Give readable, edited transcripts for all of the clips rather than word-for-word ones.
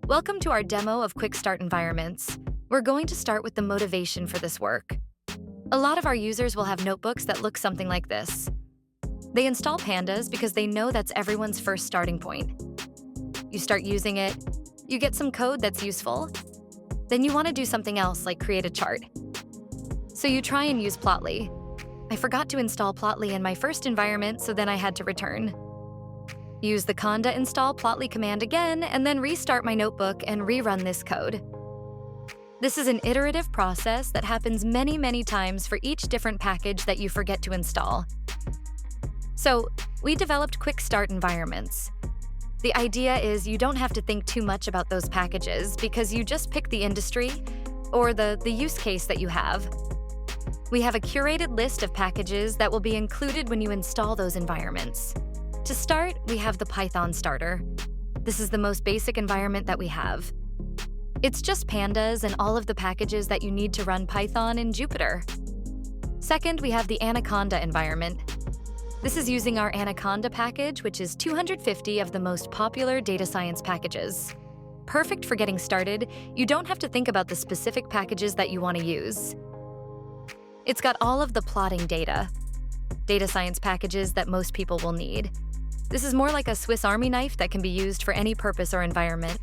Welcome to our demo of Quick Start environments. We're going to start with the motivation for this work. A lot of our users will have notebooks that look something like this. They install Pandas because they know that's everyone's first starting point. You start using it, you get some code that's useful, then you want to do something else like create a chart. So you try and use Plotly. I forgot to install Plotly in my first environment, so then I had to return. Use the conda install Plotly command again, and then restart my notebook and rerun this code. This is an iterative process that happens many times for each different package that you forget to install. So, we developed Quick Start environments. The idea is you don't have to think too much about those packages because you just pick the industry or the use case that you have. We have a curated list of packages that will be included when you install those environments. To start, we have the Python starter. This is the most basic environment that we have. It's just pandas and all of the packages that you need to run Python in Jupyter. Second, we have the Anaconda environment. This is using our Anaconda package, which is 250 of the most popular data science packages. Perfect for getting started, you don't have to think about the specific packages that you want to use. It's got all of the plotting data science packages that most people will need. This is more like a Swiss Army knife that can be used for any purpose or environment.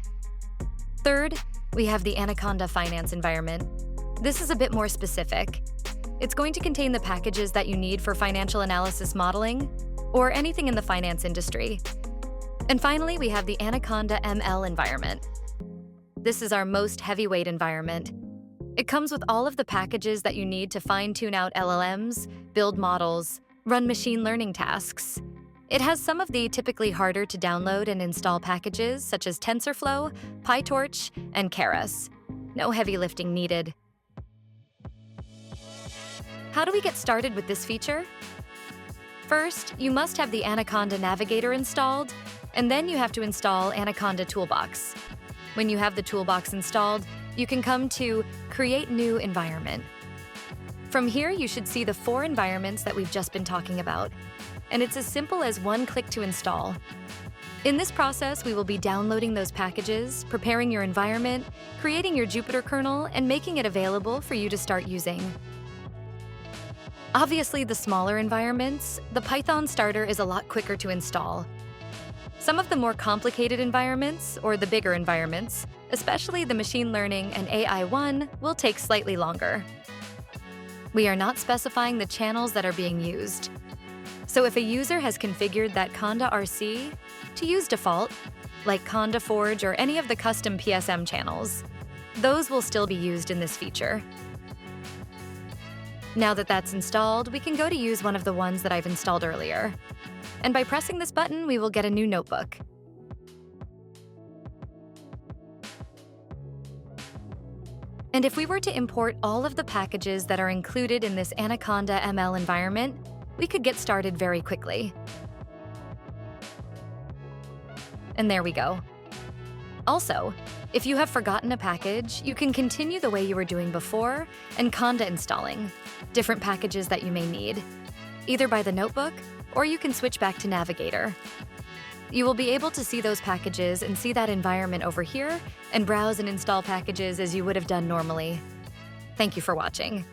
Third, we have the Anaconda finance environment. This is a bit more specific. It's going to contain the packages that you need for financial analysis modeling or anything in the finance industry. And finally, we have the Anaconda ML environment. This is our most heavyweight environment. It comes with all of the packages that you need to fine-tune out LLMs, build models, run machine learning tasks. It has some of the typically harder to download and install packages such as TensorFlow, PyTorch, and Keras. No heavy lifting needed. How do we get started with this feature? First, you must have the Anaconda Navigator installed, and then you have to install Anaconda Toolbox. When you have the toolbox installed, you can come to Create New Environment. From here, you should see the 4 environments that we've just been talking about, and it's as simple as one click to install. In this process, we will be downloading those packages, preparing your environment, creating your Jupyter kernel, and making it available for you to start using. Obviously, the smaller environments, the Python starter is a lot quicker to install. Some of the more complicated environments, or the bigger environments, especially the machine learning and AI one, will take slightly longer. We are not specifying the channels that are being used. So if a user has configured that Conda RC to use default, like Conda Forge or any of the custom PSM channels, those will still be used in this feature. Now that that's installed, we can go to use one of the ones that I've installed earlier. And by pressing this button, we will get a new notebook. And if we were to import all of the packages that are included in this Anaconda ML environment, we could get started very quickly. And there we go. Also, if you have forgotten a package, you can continue the way you were doing before and conda installing different packages that you may need, either by the notebook or you can switch back to Navigator. You will be able to see those packages and see that environment over here and browse and install packages as you would have done normally. Thank you for watching.